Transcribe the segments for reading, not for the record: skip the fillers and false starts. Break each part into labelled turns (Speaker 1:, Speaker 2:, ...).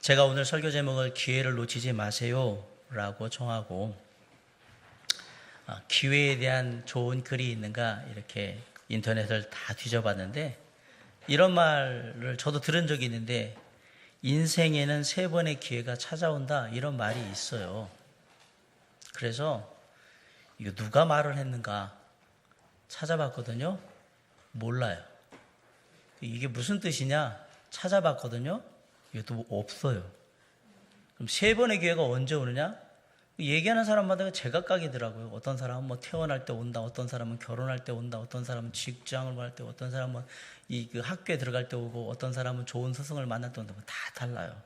Speaker 1: 제가 오늘 설교 제목을 기회를 놓치지 마세요 라고 정하고 기회에 대한 좋은 글이 있는가 이렇게 인터넷을 다 뒤져봤는데 이런 말을 저도 들은 적이 있는데 인생에는 3번의 기회가 찾아온다 이런 말이 있어요. 그래서 이거 누가 말을 했는가 찾아봤거든요. 몰라요. 이게 무슨 뜻이냐 찾아봤거든요. 이것도 없어요. 그럼 3번의 기회가 언제 오느냐? 얘기하는 사람마다 제각각이더라고요. 어떤 사람은 뭐 태어날 때 온다, 어떤 사람은 결혼할 때 온다, 어떤 사람은 직장을 갈 때, 어떤 사람은 그 학교에 들어갈 때 오고, 어떤 사람은 좋은 스승을 만날 때 온다. 다 달라요.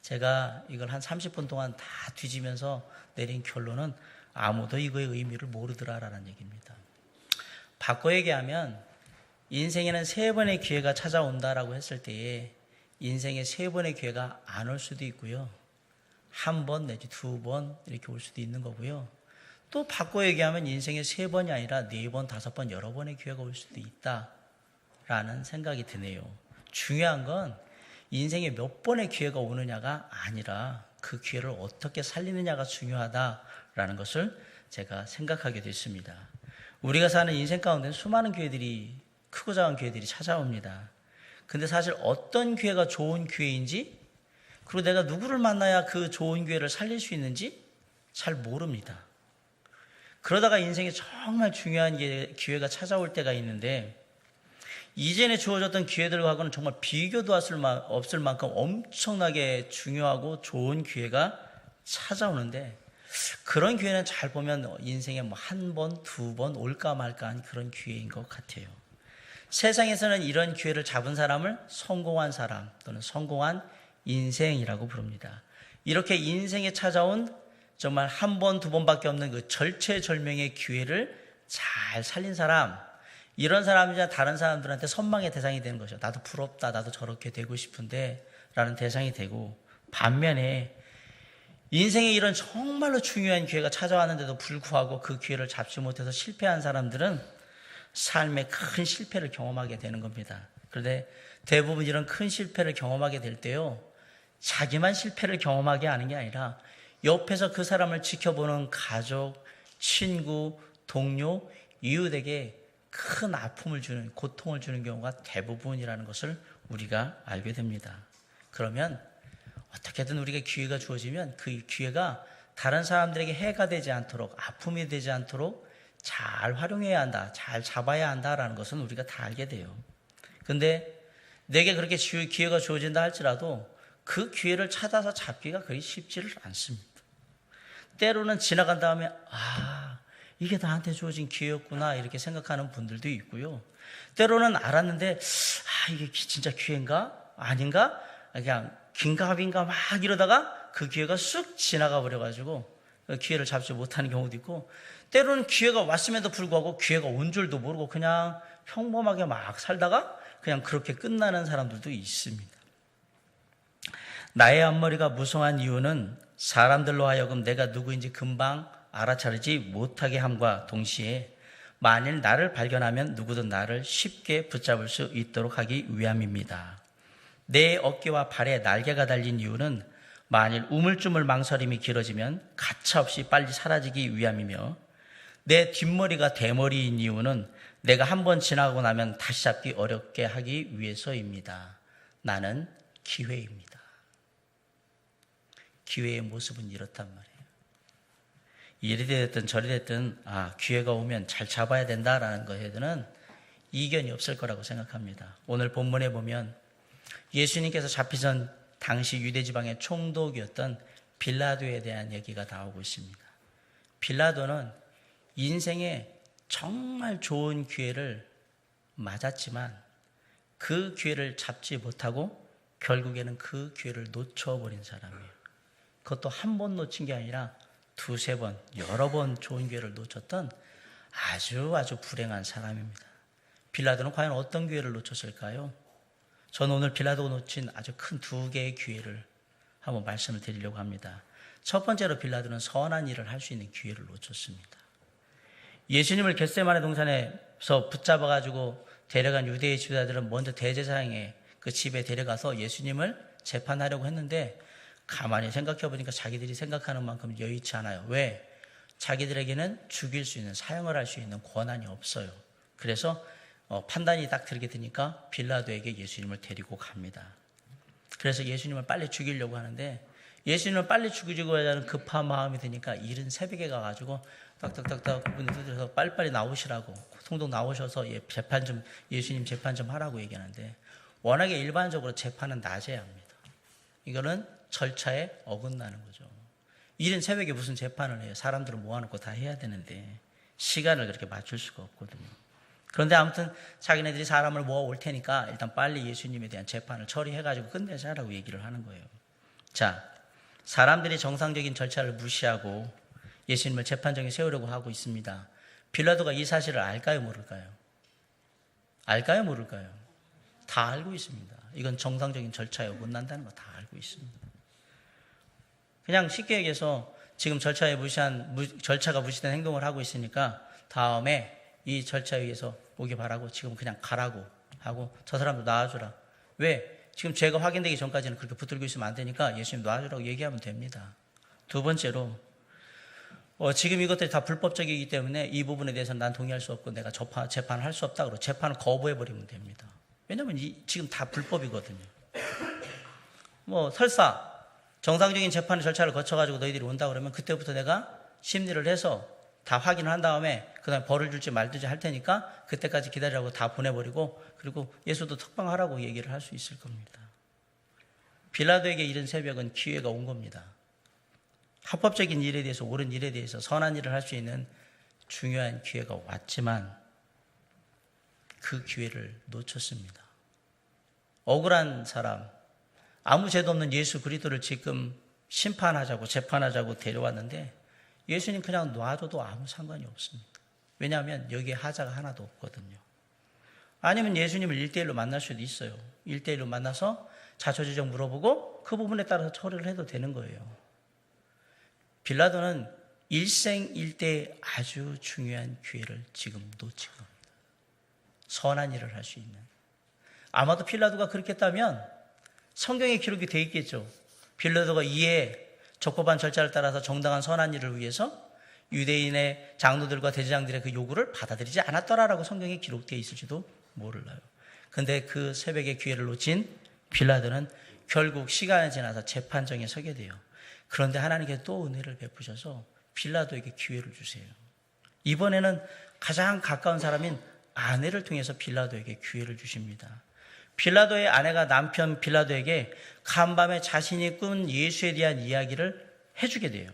Speaker 1: 제가 이걸 한 30분 동안 다 뒤지면서 내린 결론은 아무도 이거의 의미를 모르더라라는 얘기입니다. 바꿔 얘기하면 인생에는 3번의 기회가 찾아온다라고 했을 때에 인생에 3번의 기회가 안 올 수도 있고요. 1번 내지 2번 이렇게 올 수도 있는 거고요. 또 바꿔 얘기하면 인생에 3번이 아니라 4번, 5번, 여러 번의 기회가 올 수도 있다라는 생각이 드네요. 중요한 건 인생에 몇 번의 기회가 오느냐가 아니라 그 기회를 어떻게 살리느냐가 중요하다라는 것을 제가 생각하게 됐습니다. 우리가 사는 인생 가운데 수많은 기회들이 크고 작은 기회들이 찾아옵니다. 근데 사실 어떤 기회가 좋은 기회인지 그리고 내가 누구를 만나야 그 좋은 기회를 살릴 수 있는지 잘 모릅니다. 그러다가 인생에 정말 중요한 기회가 찾아올 때가 있는데 이전에 주어졌던 기회들과는 정말 비교도 없을 만큼 엄청나게 중요하고 좋은 기회가 찾아오는데 그런 기회는 잘 보면 인생에 뭐 1번, 2번 올까 말까한 그런 기회인 것 같아요. 세상에서는 이런 기회를 잡은 사람을 성공한 사람 또는 성공한 인생이라고 부릅니다. 이렇게 인생에 찾아온 정말 1번, 2번밖에 없는 그 절체절명의 기회를 잘 살린 사람, 이런 사람이나 다른 사람들한테 선망의 대상이 되는 거죠. 나도 부럽다, 나도 저렇게 되고 싶은데 라는 대상이 되고, 반면에 인생에 이런 정말로 중요한 기회가 찾아왔는데도 불구하고 그 기회를 잡지 못해서 실패한 사람들은 삶의 큰 실패를 경험하게 되는 겁니다. 그런데 대부분 이런 큰 실패를 경험하게 될 때요, 자기만 실패를 경험하게 하는 게 아니라 옆에서 그 사람을 지켜보는 가족, 친구, 동료, 이웃에게 큰 아픔을 주는, 고통을 주는 경우가 대부분이라는 것을 우리가 알게 됩니다. 그러면 어떻게든 우리가 기회가 주어지면 그 기회가 다른 사람들에게 해가 되지 않도록, 아픔이 되지 않도록 잘 활용해야 한다, 잘 잡아야 한다라는 것은 우리가 다 알게 돼요. 근데 내게 그렇게 기회가 주어진다 할지라도 그 기회를 찾아서 잡기가 그리 쉽지를 않습니다. 때로는 지나간 다음에 이게 나한테 주어진 기회였구나 이렇게 생각하는 분들도 있고요. 때로는 알았는데 이게 진짜 기회인가? 아닌가? 그냥 긴가민가 막 이러다가 그 기회가 쑥 지나가 버려가지고 기회를 잡지 못하는 경우도 있고, 때로는 기회가 왔음에도 불구하고 기회가 온 줄도 모르고 그냥 평범하게 막 살다가 그냥 그렇게 끝나는 사람들도 있습니다. 나의 앞머리가 무성한 이유는 사람들로 하여금 내가 누구인지 금방 알아차리지 못하게 함과 동시에 만일 나를 발견하면 누구든 나를 쉽게 붙잡을 수 있도록 하기 위함입니다. 내 어깨와 발에 날개가 달린 이유는 만일 우물쭈물 망설임이 길어지면 가차없이 빨리 사라지기 위함이며, 내 뒷머리가 대머리인 이유는 내가 한번 지나가고 나면 다시 잡기 어렵게 하기 위해서입니다. 나는 기회입니다. 기회의 모습은 이렇단 말이에요. 이리 됐든 저리 됐든 기회가 오면 잘 잡아야 된다라는 것에는 이견이 없을 거라고 생각합니다. 오늘 본문에 보면 예수님께서 잡히던 당시 유대지방의 총독이었던 빌라도에 대한 얘기가 나오고 있습니다. 빌라도는 인생에 정말 좋은 기회를 맞았지만 그 기회를 잡지 못하고 결국에는 그 기회를 놓쳐버린 사람이에요. 그것도 1번 놓친 게 아니라 2-3번, 여러 번 좋은 기회를 놓쳤던 아주 불행한 사람입니다. 빌라도는 과연 어떤 기회를 놓쳤을까요? 저는 오늘 빌라도가 놓친 아주 큰 2개의 기회를 한번 말씀을 드리려고 합니다. 첫 번째로 빌라도는 선한 일을 할 수 있는 기회를 놓쳤습니다. 예수님을 겟세마네 동산에서 붙잡아가지고 데려간 유대의 지도자들은 먼저 대제사장의 그 집에 데려가서 예수님을 재판하려고 했는데 가만히 생각해 보니까 자기들이 생각하는 만큼 여의치 않아요. 왜? 자기들에게는 죽일 수 있는, 사형을 할 수 있는 권한이 없어요. 그래서 판단이 딱 들게 되니까 빌라도에게 예수님을 데리고 갑니다. 그래서 예수님을 빨리 죽이려고 하는데 예수님을 빨리 죽이려고 하자는 급한 마음이 드니까 이른 새벽에 가가지고 딱딱딱딱 문을 두드려서 빨리빨리 나오시라고, 통통 나오셔서 예수님 재판 좀 하라고 얘기하는데, 워낙에 일반적으로 재판은 낮에 합니다. 이거는 절차에 어긋나는 거죠. 이른 새벽에 무슨 재판을 해요? 사람들을 모아놓고 다 해야 되는데 시간을 그렇게 맞출 수가 없거든요. 그런데 아무튼 자기네들이 사람을 모아올 테니까 일단 빨리 예수님에 대한 재판을 처리해가지고 끝내자라고 얘기를 하는 거예요. 자, 사람들이 정상적인 절차를 무시하고 예수님을 재판정에 세우려고 하고 있습니다. 빌라도가 이 사실을 알까요, 모를까요? 알까요, 모를까요? 다 알고 있습니다. 이건 정상적인 절차에 어긋난다는 거 다 알고 있습니다. 그냥 쉽게 얘기해서 지금 절차가 무시된 행동을 하고 있으니까 다음에 이 절차에 의해서 오기 바라고 지금 그냥 가라고 하고 저 사람도 놔주라. 왜? 지금 죄가 확인되기 전까지는 그렇게 붙들고 있으면 안 되니까 예수님 놔주라고 얘기하면 됩니다. 두 번째로 지금 이것들이 다 불법적이기 때문에 이 부분에 대해서는 난 동의할 수 없고 내가 재판을 할 수 없다 그러고 재판을 거부해버리면 됩니다. 왜냐하면 지금 다 불법이거든요. 설사 정상적인 재판의 절차를 거쳐가지고 너희들이 온다 그러면 그때부터 내가 심리를 해서 다 확인을 한 다음에 그 다음에 벌을 줄지 말든지 할 테니까 그때까지 기다리라고 다 보내버리고 그리고 예수도 석방하라고 얘기를 할 수 있을 겁니다. 빌라도에게 이른 새벽은 기회가 온 겁니다. 합법적인 일에 대해서, 옳은 일에 대해서 선한 일을 할 수 있는 중요한 기회가 왔지만 그 기회를 놓쳤습니다. 억울한 사람, 아무 죄도 없는 예수 그리스도를 지금 심판하자고 재판하자고 데려왔는데 예수님 그냥 놔둬도 아무 상관이 없습니다. 왜냐하면 여기에 하자가 하나도 없거든요. 아니면 예수님을 1대1로 만날 수도 있어요. 1대1로 만나서 자초지종 물어보고 그 부분에 따라서 처리를 해도 되는 거예요. 빌라도는 일생일대의 아주 중요한 기회를 지금 놓친 겁니다. 선한 일을 할 수 있는. 아마도 빌라도가 그렇게 했다면 성경에 기록이 되어 있겠죠. 빌라도가 이에 적법한 절차를 따라서 정당한 선한 일을 위해서 유대인의 장로들과 대제장들의 그 요구를 받아들이지 않았더라라고 성경에 기록되어 있을지도 몰라요. 근데 그 새벽의 기회를 놓친 빌라도는 결국 시간이 지나서 재판정에 서게 돼요. 그런데 하나님께서 또 은혜를 베푸셔서 빌라도에게 기회를 주세요. 이번에는 가장 가까운 사람인 아내를 통해서 빌라도에게 기회를 주십니다. 빌라도의 아내가 남편 빌라도에게 간밤에 자신이 꾼 예수에 대한 이야기를 해주게 돼요.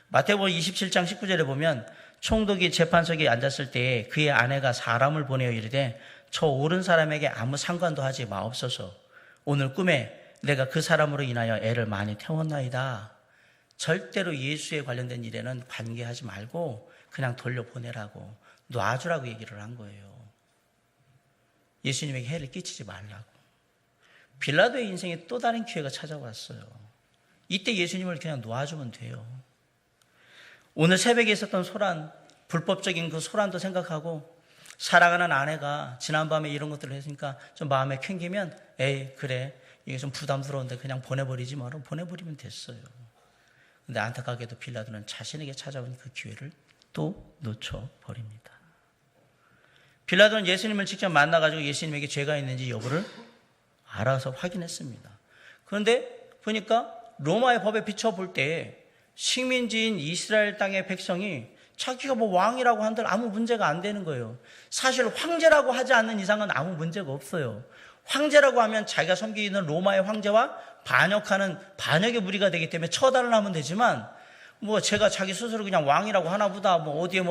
Speaker 1: 마태복음 27장 19절에 보면 총독이 재판석에 앉았을 때 그의 아내가 사람을 보내어 이르되 저 옳은 사람에게 아무 상관도 하지 마옵소서. 오늘 꿈에 내가 그 사람으로 인하여 애를 많이 태웠나이다. 절대로 예수에 관련된 일에는 관계하지 말고 그냥 돌려보내라고, 놔주라고 얘기를 한 거예요. 예수님에게 해를 끼치지 말라고. 빌라도의 인생에 또 다른 기회가 찾아왔어요. 이때 예수님을 그냥 놓아주면 돼요. 오늘 새벽에 있었던 소란, 불법적인 그 소란도 생각하고 사랑하는 아내가 지난밤에 이런 것들을 했으니까 좀 마음에 캥기면 에이 그래 이게 좀 부담스러운데 그냥 보내버리지 마라, 보내버리면 됐어요. 근데 안타깝게도 빌라도는 자신에게 찾아온 그 기회를 또 놓쳐버립니다. 빌라도는 예수님을 직접 만나가지고 예수님에게 죄가 있는지 여부를 알아서 확인했습니다. 그런데 보니까 로마의 법에 비춰볼 때 식민지인 이스라엘 땅의 백성이 자기가 뭐 왕이라고 한들 아무 문제가 안 되는 거예요. 사실 황제라고 하지 않는 이상은 아무 문제가 없어요. 황제라고 하면 자기가 섬기는 로마의 황제와 반역하는 반역의 무리가 되기 때문에 처단을 하면 되지만 뭐 제가 자기 스스로 그냥 왕이라고 하나보다 뭐 어디에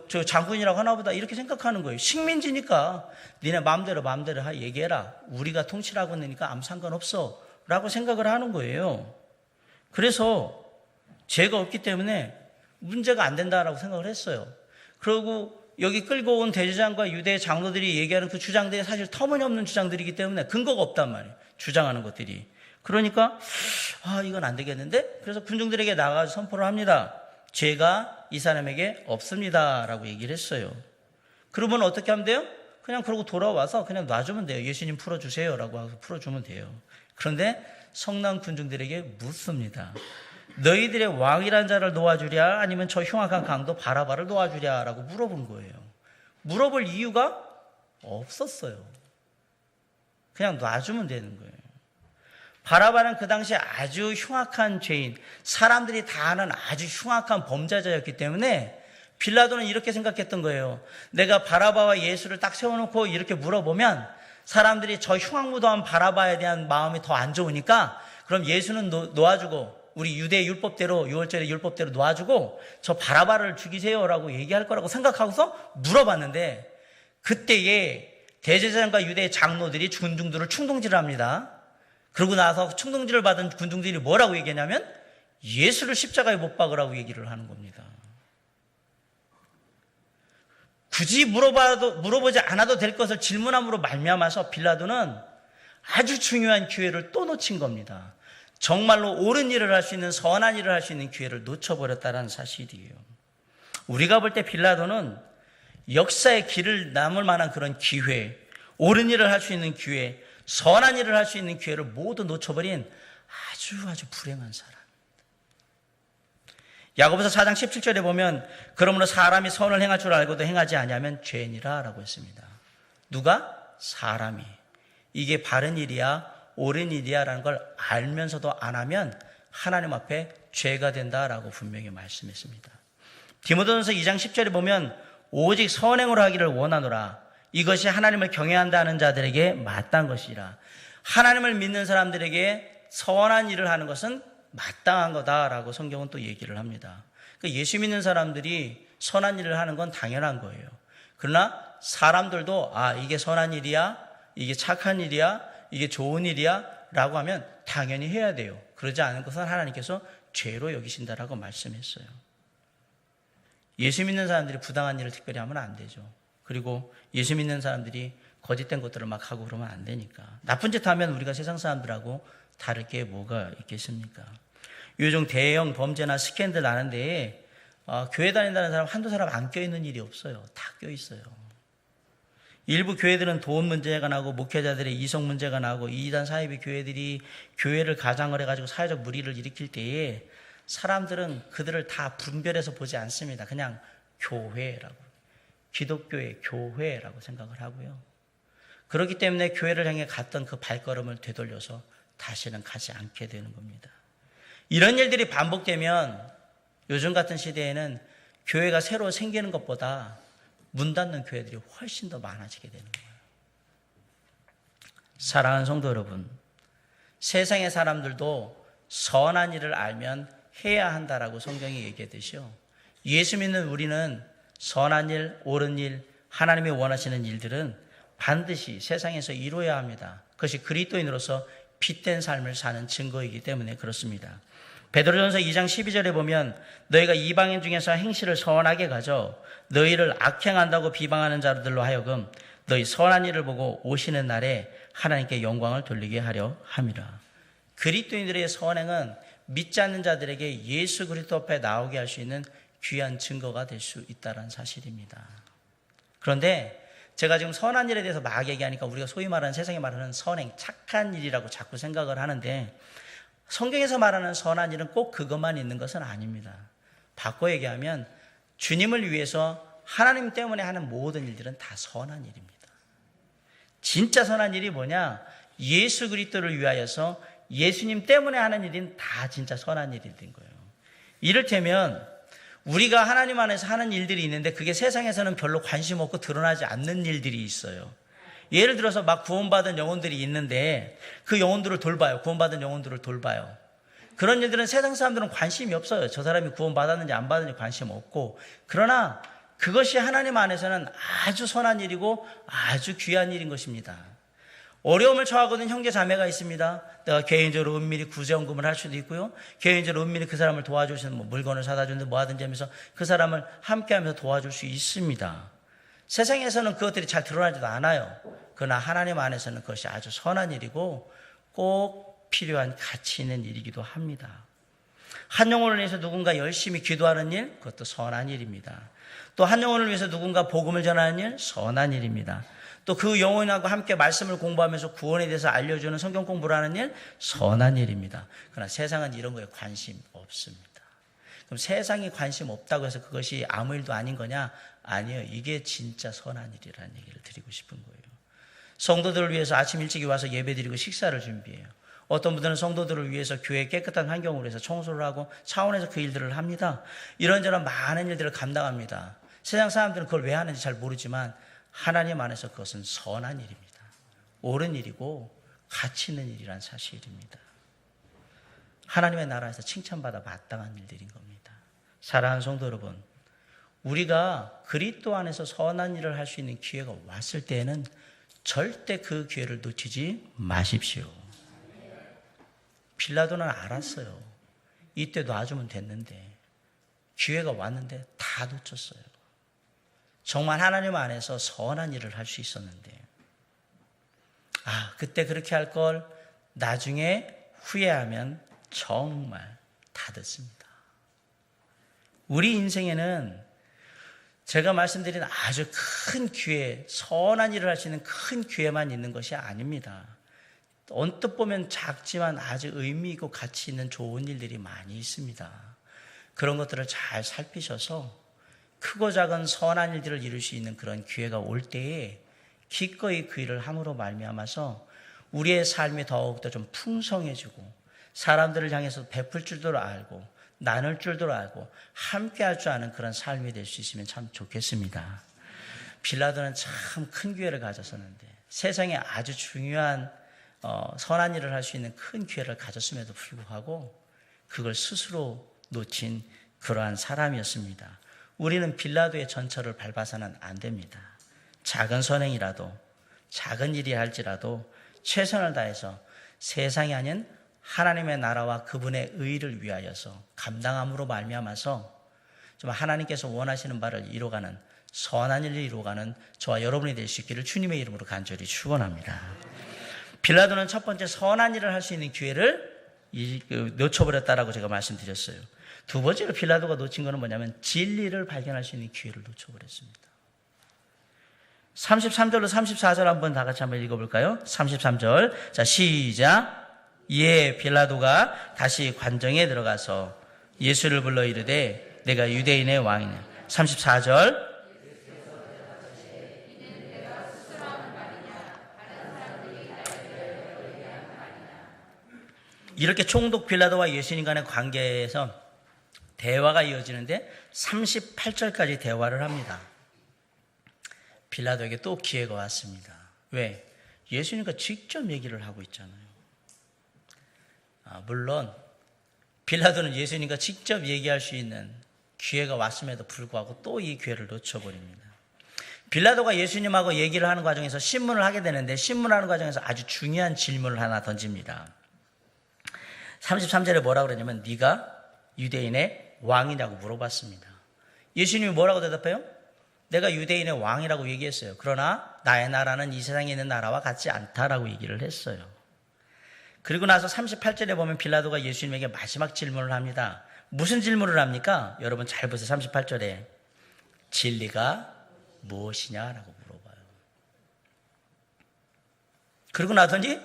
Speaker 1: 저 장군이라고 하나보다 이렇게 생각하는 거예요. 식민지니까 니네 마음대로 얘기해라. 우리가 통치를 하고 있으니까 아무 상관없어 라고 생각을 하는 거예요. 그래서 죄가 없기 때문에 문제가 안 된다라고 생각을 했어요. 그리고 여기 끌고 온 대제장과 유대 장로들이 얘기하는 그 주장들이 사실 터무니없는 주장들이기 때문에 근거가 없단 말이에요. 주장하는 것들이. 그러니까 이건 안 되겠는데? 그래서 군중들에게 나가서 선포를 합니다. 죄가 이 사람에게 없습니다 라고 얘기를 했어요. 그러면 어떻게 하면 돼요? 그냥 그러고 돌아와서 그냥 놔주면 돼요. 예수님 풀어주세요 라고 해서 풀어주면 돼요. 그런데 성난 군중들에게 묻습니다. 너희들의 왕이란 자를 놓아주랴 아니면 저 흉악한 강도 바라바를 놓아주랴 라고 물어본 거예요. 물어볼 이유가 없었어요. 그냥 놔주면 되는 거예요. 바라바는 그 당시에 아주 흉악한 죄인, 사람들이 다 아는 아주 흉악한 범죄자였기 때문에 빌라도는 이렇게 생각했던 거예요. 내가 바라바와 예수를 딱 세워놓고 이렇게 물어보면 사람들이 저 흉악무도한 바라바에 대한 마음이 더 안 좋으니까 그럼 예수는 놓아주고 우리 유대 율법대로 6월절의 율법대로 놓아주고 저 바라바를 죽이세요라고 얘기할 거라고 생각하고서 물어봤는데 그때에 대제사장과 유대 장로들이 군중들을 충동질을 합니다. 그러고 나서 충동질을 받은 군중들이 뭐라고 얘기하냐면 예수를 십자가에 못 박으라고 얘기를 하는 겁니다. 굳이 물어보지 않아도 될 것을 질문함으로 말미암아서 빌라도는 아주 중요한 기회를 또 놓친 겁니다. 정말로 옳은 일을 할 수 있는 선한 일을 할 수 있는 기회를 놓쳐버렸다는 사실이에요. 우리가 볼 때 빌라도는 역사의 길을 남을 만한 그런 기회, 옳은 일을 할 수 있는 기회, 선한 일을 할 수 있는 기회를 모두 놓쳐버린 아주 불행한 사람. 야고보서 4장 17절에 보면 그러므로 사람이 선을 행할 줄 알고도 행하지 아니하면 죄니라 라고 했습니다. 누가? 사람이. 이게 바른 일이야 옳은 일이야 라는 걸 알면서도 안 하면 하나님 앞에 죄가 된다라고 분명히 말씀했습니다. 디모데전서 2장 10절에 보면 오직 선행으로 하기를 원하노라. 이것이 하나님을 경외한다는 자들에게 마땅한 것이라. 하나님을 믿는 사람들에게 선한 일을 하는 것은 마땅한 거다라고 성경은 또 얘기를 합니다. 그러니까 예수 믿는 사람들이 선한 일을 하는 건 당연한 거예요. 그러나 사람들도 이게 선한 일이야, 이게 착한 일이야, 이게 좋은 일이야 라고 하면 당연히 해야 돼요. 그러지 않은 것은 하나님께서 죄로 여기신다라고 말씀했어요. 예수 믿는 사람들이 부당한 일을 특별히 하면 안 되죠. 그리고 예수 믿는 사람들이 거짓된 것들을 막 하고 그러면 안 되니까. 나쁜 짓 하면 우리가 세상 사람들하고 다를 게 뭐가 있겠습니까? 요즘 대형 범죄나 스캔들 나는데 교회 다닌다는 사람 한두 사람 안 껴있는 일이 없어요. 다 껴있어요. 일부 교회들은 돈 문제가 나고 목회자들의 이성 문제가 나고 이단 사이비 교회들이 교회를 가장을 해가지고 사회적 물의를 일으킬 때에 사람들은 그들을 다 분별해서 보지 않습니다. 그냥 교회라고, 기독교의 교회라고 생각을 하고요. 그렇기 때문에 교회를 향해 갔던 그 발걸음을 되돌려서 다시는 가지 않게 되는 겁니다. 이런 일들이 반복되면 요즘 같은 시대에는 교회가 새로 생기는 것보다 문 닫는 교회들이 훨씬 더 많아지게 되는 거예요. 사랑하는 성도 여러분, 세상의 사람들도 선한 일을 알면 해야 한다라고 성경이 얘기하듯이요. 예수 믿는 우리는 선한 일, 옳은 일, 하나님이 원하시는 일들은 반드시 세상에서 이루어야 합니다. 그것이 그리스도인으로서 핏된 삶을 사는 증거이기 때문에 그렇습니다. 베드로전서 2장 12절에 보면 너희가 이방인 중에서 행실을 선하게 가져 너희를 악행한다고 비방하는 자들로 하여금 너희 선한 일을 보고 오시는 날에 하나님께 영광을 돌리게 하려 함이라. 그리스도인들의 선행은 믿지 않는 자들에게 예수 그리스도 앞에 나오게 할 수 있는 귀한 증거가 될 수 있다는 사실입니다. 그런데 제가 지금 선한 일에 대해서 막 얘기하니까 우리가 소위 말하는 세상에 말하는 선행, 착한 일이라고 자꾸 생각을 하는데 성경에서 말하는 선한 일은 꼭 그것만 있는 것은 아닙니다. 바꿔 얘기하면 주님을 위해서 하나님 때문에 하는 모든 일들은 다 선한 일입니다. 진짜 선한 일이 뭐냐? 예수 그리스도를 위하여서 예수님 때문에 하는 일은 다 진짜 선한 일이 된 거예요. 이를테면 우리가 하나님 안에서 하는 일들이 있는데 그게 세상에서는 별로 관심 없고 드러나지 않는 일들이 있어요. 예를 들어서 막 구원받은 영혼들이 있는데 그 영혼들을 돌봐요. 구원받은 영혼들을 돌봐요. 그런 일들은 세상 사람들은 관심이 없어요. 저 사람이 구원받았는지 안 받았는지 관심 없고. 그러나 그것이 하나님 안에서는 아주 선한 일이고 아주 귀한 일인 것입니다. 어려움을 처하고 있는 형제 자매가 있습니다. 내가 개인적으로 은밀히 구제원금을 할 수도 있고요. 개인적으로 은밀히 그 사람을 도와줄 수 있는 물건을 사다 주는데 뭐 하든지 하면서 그 사람을 함께하면서 도와줄 수 있습니다. 세상에서는 그것들이 잘 드러나지도 않아요. 그러나 하나님 안에서는 그것이 아주 선한 일이고 꼭 필요한 가치 있는 일이기도 합니다. 한 영혼을 위해서 누군가 열심히 기도하는 일, 그것도 선한 일입니다. 또 한 영혼을 위해서 누군가 복음을 전하는 일, 선한 일입니다. 또 그 영혼하고 함께 말씀을 공부하면서 구원에 대해서 알려주는 성경 공부를 하는 일, 선한 일입니다. 그러나 세상은 이런 거에 관심 없습니다. 그럼 세상에 관심 없다고 해서 그것이 아무 일도 아닌 거냐? 아니에요. 이게 진짜 선한 일이라는 얘기를 드리고 싶은 거예요. 성도들을 위해서 아침 일찍 와서 예배드리고 식사를 준비해요. 어떤 분들은 성도들을 위해서 교회 깨끗한 환경으로 해서 청소를 하고 차원에서 그 일들을 합니다. 이런저런 많은 일들을 감당합니다. 세상 사람들은 그걸 왜 하는지 잘 모르지만 하나님 안에서 그것은 선한 일입니다. 옳은 일이고 가치 있는 일이란 사실입니다. 하나님의 나라에서 칭찬받아 마땅한 일들인 겁니다. 사랑하는 성도 여러분, 우리가 그리스도 안에서 선한 일을 할 수 있는 기회가 왔을 때에는 절대 그 기회를 놓치지 마십시오. 빌라도는 알았어요. 이때 놔주면 됐는데 기회가 왔는데 다 놓쳤어요. 정말 하나님 안에서 선한 일을 할 수 있었는데 그때 그렇게 할 걸 나중에 후회하면 정말 다 듣습니다. 우리 인생에는 제가 말씀드린 아주 큰 기회, 선한 일을 할 수 있는 큰 기회만 있는 것이 아닙니다. 언뜻 보면 작지만 아주 의미 있고 가치 있는 좋은 일들이 많이 있습니다. 그런 것들을 잘 살피셔서 크고 작은 선한 일들을 이룰 수 있는 그런 기회가 올 때에 기꺼이 그 일을 함으로 말미암아서 우리의 삶이 더욱더 좀 풍성해지고 사람들을 향해서 베풀 줄도 알고 나눌 줄도 알고 함께 할 줄 아는 그런 삶이 될 수 있으면 참 좋겠습니다. 빌라도는 참 큰 기회를 가졌었는데 세상에 아주 중요한 선한 일을 할 수 있는 큰 기회를 가졌음에도 불구하고 그걸 스스로 놓친 그러한 사람이었습니다. 우리는 빌라도의 전철을 밟아서는 안 됩니다. 작은 선행이라도 작은 일이 할지라도 최선을 다해서 세상이 아닌 하나님의 나라와 그분의 의를 위하여서 감당함으로 말미암아서 좀 하나님께서 원하시는 바를 이루어가는 선한 일을 이루어가는 저와 여러분이 될 수 있기를 주님의 이름으로 간절히 축원합니다. 빌라도는 첫 번째 선한 일을 할 수 있는 기회를 놓쳐버렸다라고 제가 말씀드렸어요. 두 번째로 빌라도가 놓친 것은 뭐냐면 진리를 발견할 수 있는 기회를 놓쳐버렸습니다. 33절로 34절 한번 다 같이 한번 읽어볼까요? 33절 자 시작. 이에 빌라도가 다시 관정에 들어가서 예수를 불러 이르되 내가 유대인의 왕이냐. 34절 이렇게 총독 빌라도와 예수님 간의 관계에서 대화가 이어지는데 38절까지 대화를 합니다. 빌라도에게 또 기회가 왔습니다. 왜? 예수님과 직접 얘기를 하고 있잖아요. 물론 빌라도는 예수님과 직접 얘기할 수 있는 기회가 왔음에도 불구하고 또 이 기회를 놓쳐버립니다. 빌라도가 예수님하고 얘기를 하는 과정에서 신문을 하게 되는데 신문하는 과정에서 아주 중요한 질문을 하나 던집니다. 33절에 뭐라고 그러냐면 네가 유대인의 왕이냐고 물어봤습니다. 예수님이 뭐라고 대답해요? 내가 유대인의 왕이라고 얘기했어요. 그러나 나의 나라는 이 세상에 있는 나라와 같지 않다라고 얘기를 했어요. 그리고 나서 38절에 보면 빌라도가 예수님에게 마지막 질문을 합니다. 무슨 질문을 합니까? 여러분 잘 보세요. 38절에 진리가 무엇이냐라고 물어봐요. 그리고 나더니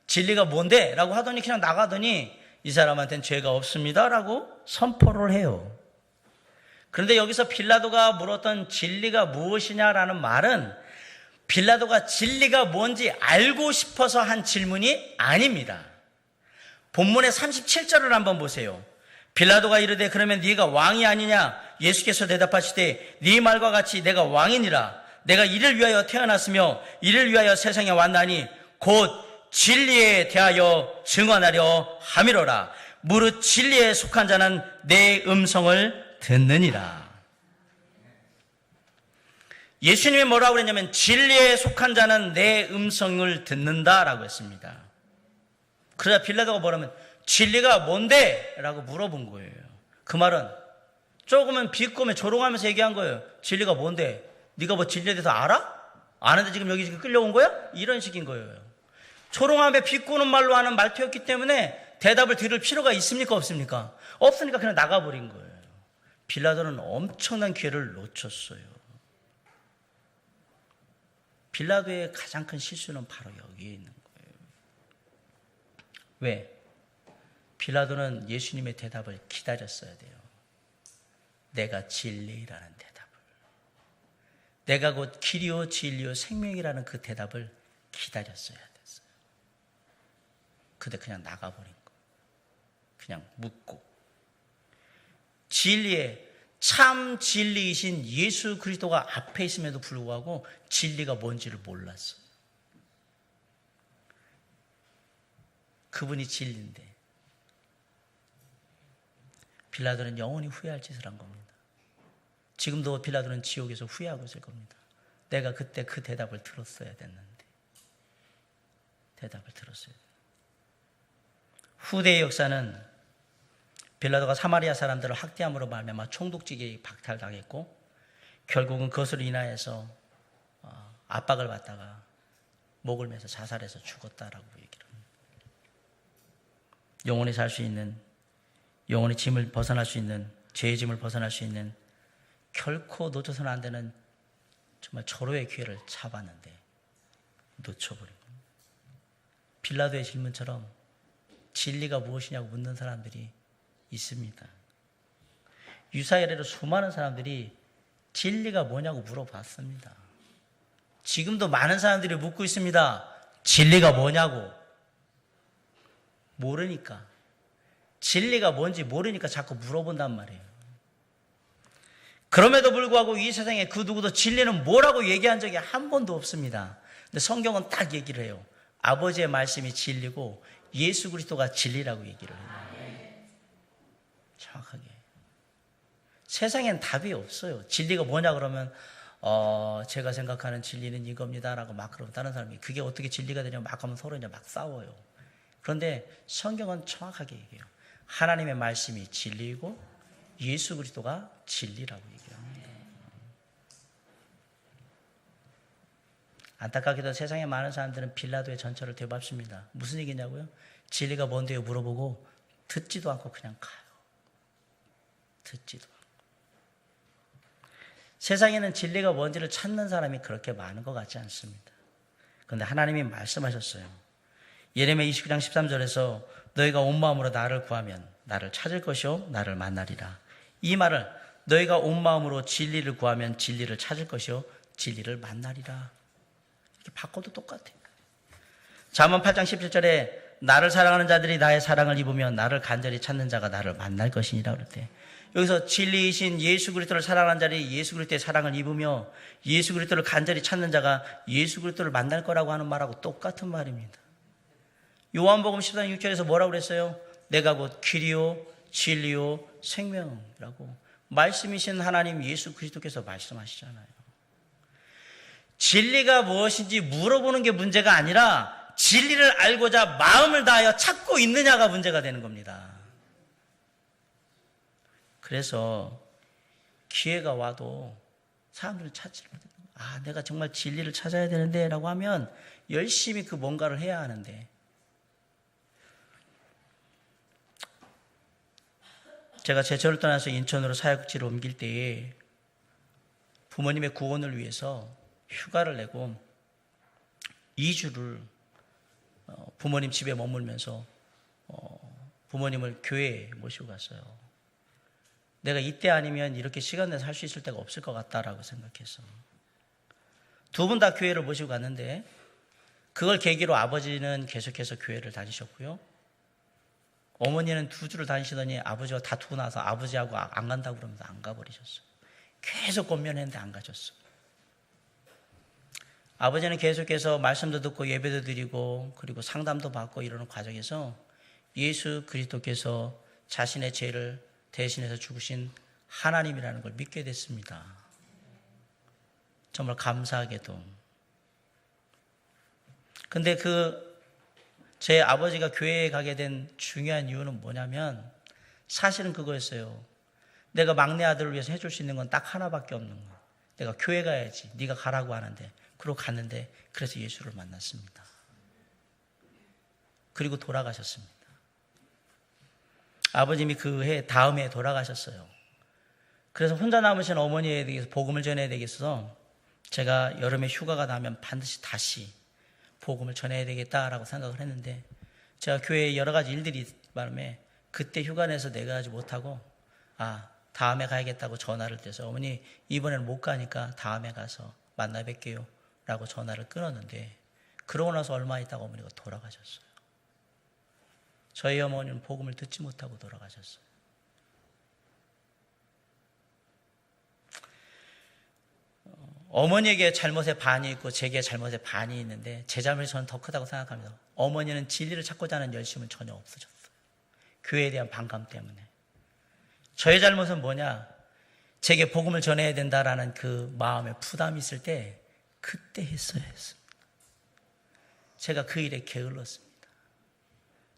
Speaker 1: 진리가 뭔데? 라고 하더니 그냥 나가더니 이 사람한테는 죄가 없습니다 라고 선포를 해요. 그런데 여기서 빌라도가 물었던 진리가 무엇이냐라는 말은 빌라도가 진리가 뭔지 알고 싶어서 한 질문이 아닙니다. 본문의 37절을 한번 보세요. 빌라도가 이르되 그러면 네가 왕이 아니냐? 예수께서 대답하시되 네 말과 같이 내가 왕이니라. 내가 이를 위하여 태어났으며 이를 위하여 세상에 왔나니 곧 진리에 대하여 증언하려 함이로라. 무릇 진리에 속한 자는 내 음성을 듣느니라. 예수님이 뭐라고 그랬냐면 진리에 속한 자는 내 음성을 듣는다라고 했습니다. 그러자 빌라도가 뭐라면 진리가 뭔데? 라고 물어본 거예요. 그 말은 조금은 비꼬며 조롱하면서 얘기한 거예요. 진리가 뭔데? 네가 뭐 진리에 대해서 알아? 아는데 지금 여기 끌려온 거야? 이런 식인 거예요. 조롱하며 비꼬는 말로 하는 말투였기 때문에 대답을 들을 필요가 있습니까? 없습니까? 없으니까 그냥 나가버린 거예요. 빌라도는 엄청난 기회를 놓쳤어요. 빌라도의 가장 큰 실수는 바로 여기에 있는 거예요. 왜? 빌라도는 예수님의 대답을 기다렸어야 돼요. 내가 진리라는 대답을. 내가 곧 길이요 진리요 생명이라는 그 대답을 기다렸어야 됐어요. 근데 그냥 나가버린 거. 그냥 묻고. 진리의 참 진리이신 예수 그리스도가 앞에 있음에도 불구하고 진리가 뭔지를 몰랐어요. 그분이 진리인데 빌라도는 영원히 후회할 짓을 한 겁니다. 지금도 빌라도는 지옥에서 후회하고 있을 겁니다. 내가 그때 그 대답을 들었어야 됐는데. 대답을 들었어야 됐는데. 후대의 역사는 빌라도가 사마리아 사람들을 학대함으로 말미암아 총독직에 박탈당했고 결국은 그것으로 인하여서 압박을 받다가 목을 매서 자살해서 죽었다라고 얘기를 합니다. 영원히 살 수 있는, 영원히 짐을 벗어날 수 있는, 죄의 짐을 벗어날 수 있는 결코 놓쳐서는 안 되는 정말 절호의 기회를 잡았는데 놓쳐버린 겁니다. 빌라도의 질문처럼 진리가 무엇이냐고 묻는 사람들이 있습니다. 유사이래로 수많은 사람들이 진리가 뭐냐고 물어봤습니다. 지금도 많은 사람들이 묻고 있습니다. 진리가 뭐냐고. 모르니까. 진리가 뭔지 모르니까 자꾸 물어본단 말이에요. 그럼에도 불구하고 이 세상에 그 누구도 진리는 뭐라고 얘기한 적이 한 번도 없습니다. 근데 성경은 딱 얘기를 해요. 아버지의 말씀이 진리고 예수 그리스도가 진리라고 얘기를 해요. 정확하게. 세상엔 답이 없어요. 진리가 뭐냐 그러면 제가 생각하는 진리는 이겁니다라고 막 그러면 다른 사람이 그게 어떻게 진리가 되냐고 막 하면 서로 이제 막 싸워요. 그런데 성경은 정확하게 얘기해요. 하나님의 말씀이 진리이고 예수 그리스도가 진리라고 얘기합니다. 안타깝게도 세상에 많은 사람들은 빌라도의 전철을 되밟습니다. 무슨 얘기냐고요? 진리가 뭔데요 물어보고 듣지도 않고 그냥 가요. 듣지도 않고. 세상에는 진리가 뭔지를 찾는 사람이 그렇게 많은 것 같지 않습니다. 그런데 하나님이 말씀하셨어요. 예레미야 29장 13절에서 너희가 온 마음으로 나를 구하면 나를 찾을 것이요 나를 만나리라. 이 말을 너희가 온 마음으로 진리를 구하면 진리를 찾을 것이요 진리를 만나리라. 이렇게 바꿔도 똑같아요. 잠언 8장 17절에 나를 사랑하는 자들이 나의 사랑을 입으면 나를 간절히 찾는 자가 나를 만날 것이니라 그럴 때 여기서 진리이신 예수 그리스도를 사랑하는 자들이 예수 그리스도의 사랑을 입으며 예수 그리스도를 간절히 찾는 자가 예수 그리스도를 만날 거라고 하는 말하고 똑같은 말입니다. 요한복음 14장 6절에서 뭐라고 그랬어요? 내가 곧 길이요 진리요 생명이라고 말씀이신 하나님 예수 그리스도께서 말씀하시잖아요. 진리가 무엇인지 물어보는 게 문제가 아니라 진리를 알고자 마음을 다하여 찾고 있느냐가 문제가 되는 겁니다. 그래서 기회가 와도 사람들은 찾지 못해요. 내가 정말 진리를 찾아야 되는데 라고 하면 열심히 그 뭔가를 해야 하는데 제가 제천을 떠나서 인천으로 사역지를 옮길 때에 부모님의 구원을 위해서 휴가를 내고 2주를 부모님 집에 머물면서 부모님을 교회에 모시고 갔어요. 내가 이때 아니면 이렇게 시간 내서 할 수 있을 때가 없을 것 같다라고 생각했어. 두 분 다 교회를 모시고 갔는데 그걸 계기로 아버지는 계속해서 교회를 다니셨고요. 어머니는 2주를 다니시더니 아버지와 다투고 나서 아버지하고 안 간다고 그러면서 안 가버리셨어요. 계속 권면했는데 안 가셨어요. 아버지는 계속해서 말씀도 듣고 예배도 드리고 그리고 상담도 받고 이러는 과정에서 예수 그리스도께서 자신의 죄를 대신해서 죽으신 하나님이라는 걸 믿게 됐습니다. 정말 감사하게도. 근데 제 아버지가 교회에 가게 된 중요한 이유는 뭐냐면 사실은 그거였어요. 내가 막내 아들을 위해서 해줄 수 있는 건 딱 하나밖에 없는 거. 내가 교회 가야지. 네가 가라고 하는데. 그러고 갔는데 그래서 예수를 만났습니다. 그리고 돌아가셨습니다. 아버님이 그 해 다음 해에 돌아가셨어요. 그래서 혼자 남으신 어머니에 대해서 복음을 전해야 되겠어서 제가 여름에 휴가가 나면 반드시 다시 복음을 전해야 되겠다라고 생각을 했는데, 제가 교회에 여러 가지 일들이 바람에 그때 휴가 내서 내가 하지 못하고 다음에 가야겠다고 전화를 드려서 어머니 이번에는 못 가니까 다음에 가서 만나 뵐게요 라고 전화를 끊었는데, 그러고 나서 얼마 있다가 어머니가 돌아가셨어요. 저희 어머니는 복음을 듣지 못하고 돌아가셨어요. 어머니에게 잘못의 반이 있고 제게 잘못의 반이 있는데, 제 잘못이 저는 더 크다고 생각합니다. 어머니는 진리를 찾고자 하는 열심은 전혀 없으셨어요. 교회에 대한 반감 때문에. 저의 잘못은 뭐냐? 제게 복음을 전해야 된다라는 그 마음에 부담이 있을 때 그때 했어야 했습니다. 제가 그 일에 게을렀습니다.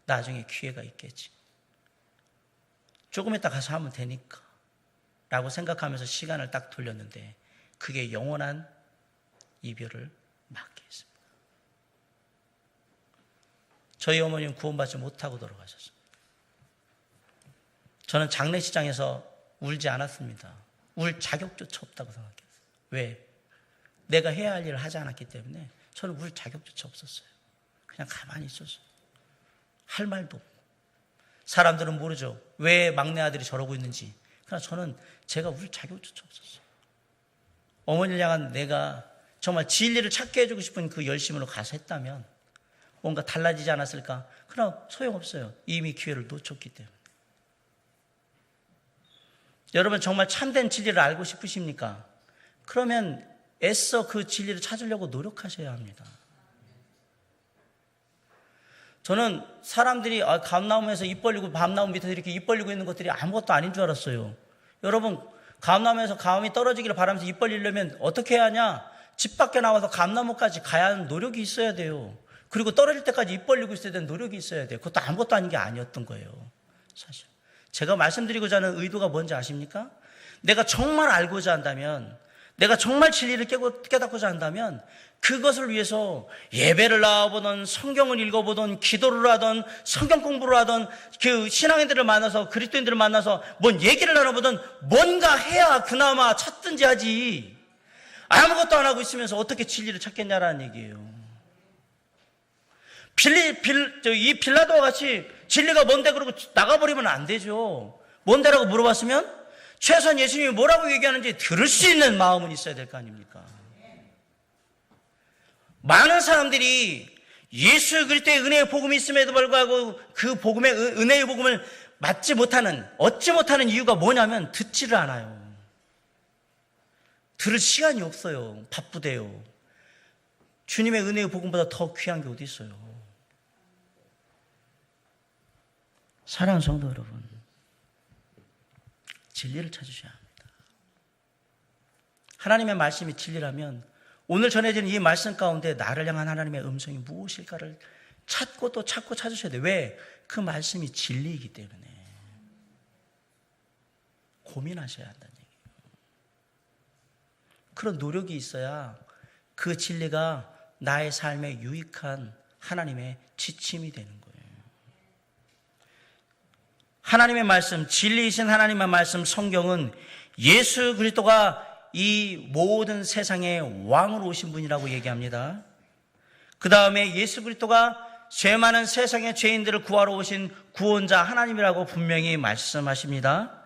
Speaker 1: 나중에 기회가 있겠지, 조금 이따 가서 하면 되니까 라고 생각하면서 시간을 딱 돌렸는데, 그게 영원한 이별을 맞게 했습니다. 저희 어머니는 구원받지 못하고 돌아가셨습니다. 저는 장례식장에서 울지 않았습니다. 울 자격조차 없다고 생각했어요. 왜? 내가 해야 할 일을 하지 않았기 때문에 저는 울 자격조차 없었어요. 그냥 가만히 있었어요. 할 말도 없고. 사람들은 모르죠, 왜 막내 아들이 저러고 있는지. 그러나 저는 제가 울 자격조차 없었어요. 어머니를 향한 내가 정말 진리를 찾게 해주고 싶은 그 열심으로 가서 했다면 뭔가 달라지지 않았을까? 그러나 소용없어요. 이미 기회를 놓쳤기 때문에. 여러분, 정말 참된 진리를 알고 싶으십니까? 그러면 애써 그 진리를 찾으려고 노력하셔야 합니다. 저는 사람들이 감나무에서 입 벌리고 밤나무 밑에서 이렇게 입 벌리고 있는 것들이 아무것도 아닌 줄 알았어요. 여러분, 감나무에서 감이 떨어지기를 바라면서 입 벌리려면 어떻게 해야 하냐? 집 밖에 나와서 감나무까지 가야 하는 노력이 있어야 돼요. 그리고 떨어질 때까지 입 벌리고 있어야 되는 노력이 있어야 돼요. 그것도 아무것도 아닌 게 아니었던 거예요. 사실 제가 말씀드리고자 하는 의도가 뭔지 아십니까? 내가 정말 알고자 한다면, 내가 정말 진리를 깨닫고자 한다면 그것을 위해서 예배를 나와보던, 성경을 읽어보던, 기도를 하던, 성경 공부를 하던, 그 신앙인들을 만나서, 그리스도인들을 만나서 뭔 얘기를 나눠보던 뭔가 해야 그나마 찾든지 하지, 아무것도 안 하고 있으면서 어떻게 진리를 찾겠냐라는 얘기예요. 이 빌라도와 같이 진리가 뭔데 그러고 나가버리면 안 되죠. 뭔데라고 물어봤으면 최소한 예수님이 뭐라고 얘기하는지 들을 수 있는 마음은 있어야 될 거 아닙니까? 많은 사람들이 예수 그리스도의 은혜의 복음이 있음에도 불구하고 그 복음의 은혜의 복음을 얻지 못하는 이유가 뭐냐면 듣지를 않아요. 들을 시간이 없어요. 바쁘대요. 주님의 은혜의 복음보다 더 귀한 게 어디 있어요? 사랑하는 성도 여러분, 진리를 찾으셔야 합니다. 하나님의 말씀이 진리라면 오늘 전해지는 이 말씀 가운데 나를 향한 하나님의 음성이 무엇일까를 찾고 또 찾고 찾으셔야 돼요. 왜? 그 말씀이 진리이기 때문에. 고민하셔야 한다는 얘기예요. 그런 노력이 있어야 그 진리가 나의 삶에 유익한 하나님의 지침이 되는 거예요. 하나님의 말씀, 진리이신 하나님의 말씀, 성경은 예수 그리스도가 이 모든 세상의 왕으로 오신 분이라고 얘기합니다. 그 다음에 예수 그리스도가 죄 많은 세상의 죄인들을 구하러 오신 구원자 하나님이라고 분명히 말씀하십니다.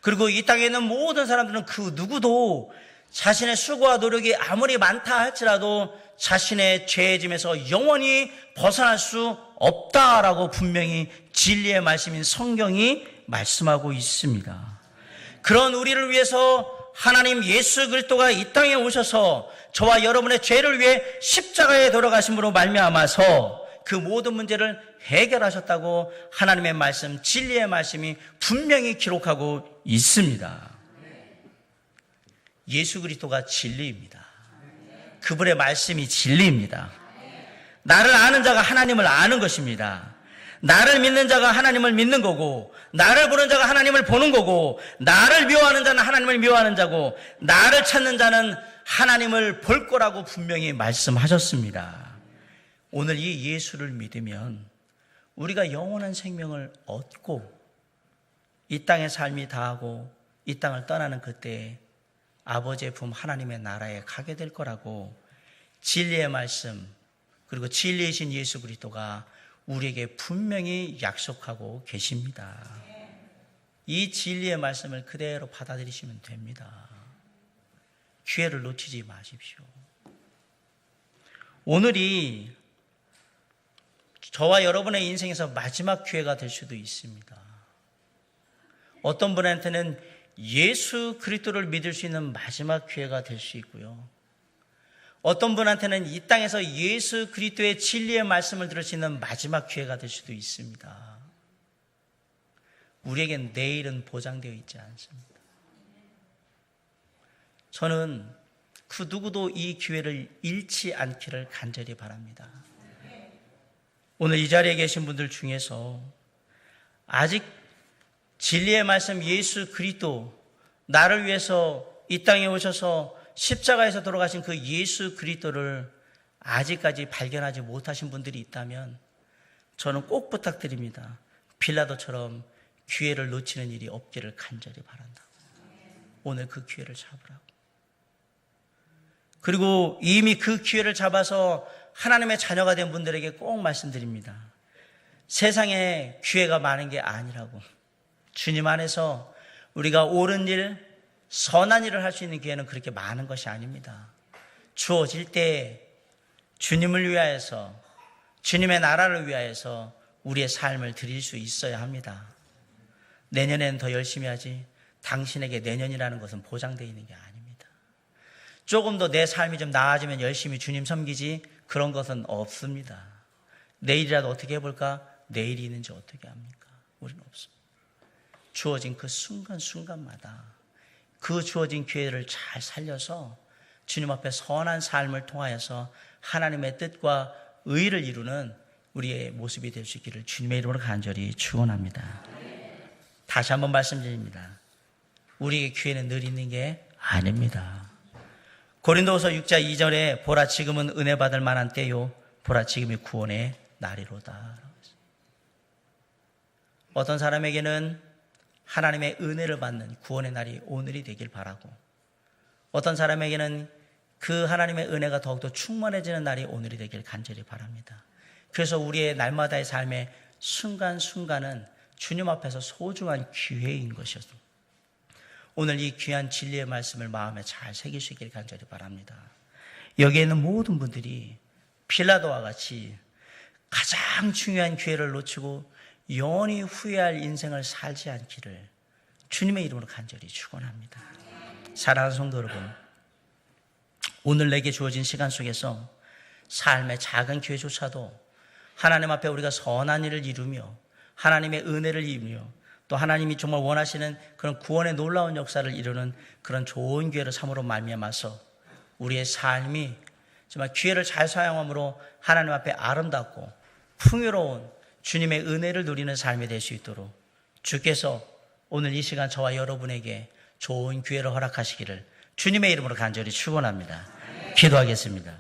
Speaker 1: 그리고 이 땅에 있는 모든 사람들은 그 누구도 자신의 수고와 노력이 아무리 많다 할지라도 자신의 죄의 짐에서 영원히 벗어날 수 없다라고 분명히 진리의 말씀인 성경이 말씀하고 있습니다. 그런 우리를 위해서 하나님 예수 그리스도가 이 땅에 오셔서 저와 여러분의 죄를 위해 십자가에 돌아가심으로 말미암아서 그 모든 문제를 해결하셨다고 하나님의 말씀, 진리의 말씀이 분명히 기록하고 있습니다. 예수 그리스도가 진리입니다. 그분의 말씀이 진리입니다. 나를 아는 자가 하나님을 아는 것입니다. 나를 믿는 자가 하나님을 믿는 거고, 나를 보는 자가 하나님을 보는 거고, 나를 미워하는 자는 하나님을 미워하는 자고, 나를 찾는 자는 하나님을 볼 거라고 분명히 말씀하셨습니다. 오늘 이 예수를 믿으면 우리가 영원한 생명을 얻고 이 땅의 삶이 다하고 이 땅을 떠나는 그때에 아버지의 품 하나님의 나라에 가게 될 거라고 진리의 말씀 그리고 진리이신 예수 그리스도가 우리에게 분명히 약속하고 계십니다. 이 진리의 말씀을 그대로 받아들이시면 됩니다. 기회를 놓치지 마십시오. 오늘이 저와 여러분의 인생에서 마지막 기회가 될 수도 있습니다. 어떤 분한테는 예수 그리스도를 믿을 수 있는 마지막 기회가 될 수 있고요. 어떤 분한테는 이 땅에서 예수 그리스도의 진리의 말씀을 들을 수 있는 마지막 기회가 될 수도 있습니다. 우리에겐 내일은 보장되어 있지 않습니다. 저는 그 누구도 이 기회를 잃지 않기를 간절히 바랍니다. 오늘 이 자리에 계신 분들 중에서 아직 진리의 말씀 예수 그리스도, 나를 위해서 이 땅에 오셔서 십자가에서 돌아가신 그 예수 그리스도를 아직까지 발견하지 못하신 분들이 있다면 저는 꼭 부탁드립니다. 빌라도처럼 기회를 놓치는 일이 없기를 간절히 바란다고. 오늘 그 기회를 잡으라고. 그리고 이미 그 기회를 잡아서 하나님의 자녀가 된 분들에게 꼭 말씀드립니다. 세상에 기회가 많은 게 아니라고. 주님 안에서 우리가 옳은 일, 선한 일을 할 수 있는 기회는 그렇게 많은 것이 아닙니다. 주어질 때 주님을 위하여서, 주님의 나라를 위하여서 우리의 삶을 드릴 수 있어야 합니다. 내년에는 더 열심히 하지, 당신에게 내년이라는 것은 보장되어 있는 게 아닙니다. 조금 더 내 삶이 좀 나아지면 열심히 주님 섬기지, 그런 것은 없습니다. 내일이라도 어떻게 해볼까? 내일이 있는지 어떻게 합니까? 우리는 없습니다. 주어진 그 순간순간마다 그 주어진 기회를 잘 살려서 주님 앞에 선한 삶을 통하여서 하나님의 뜻과 의를 이루는 우리의 모습이 될 수 있기를 주님의 이름으로 간절히 축원합니다. 다시 한번 말씀드립니다. 우리에게 기회는 늘 있는 게 아닙니다. 고린도후서 6장 2절에 보라 지금은 은혜 받을 만한 때요 보라 지금이 구원의 날이로다. 어떤 사람에게는 하나님의 은혜를 받는 구원의 날이 오늘이 되길 바라고, 어떤 사람에게는 그 하나님의 은혜가 더욱더 충만해지는 날이 오늘이 되길 간절히 바랍니다. 그래서 우리의 날마다의 삶의 순간순간은 주님 앞에서 소중한 기회인 것이었습니다. 오늘 이 귀한 진리의 말씀을 마음에 잘 새길 수 있길 간절히 바랍니다. 여기에 있는 모든 분들이 빌라도와 같이 가장 중요한 기회를 놓치고 영원히 후회할 인생을 살지 않기를 주님의 이름으로 간절히 축원합니다. 사랑하는 성도 여러분, 오늘 내게 주어진 시간 속에서 삶의 작은 기회조차도 하나님 앞에 우리가 선한 일을 이루며 하나님의 은혜를 이루며 또 하나님이 정말 원하시는 그런 구원의 놀라운 역사를 이루는 그런 좋은 기회를 삼으로 말미암아서 우리의 삶이 정말 기회를 잘 사용함으로 하나님 앞에 아름답고 풍요로운 주님의 은혜를 누리는 삶이 될 수 있도록 주께서 오늘 이 시간 저와 여러분에게 좋은 기회를 허락하시기를 주님의 이름으로 간절히 축원합니다. 기도하겠습니다.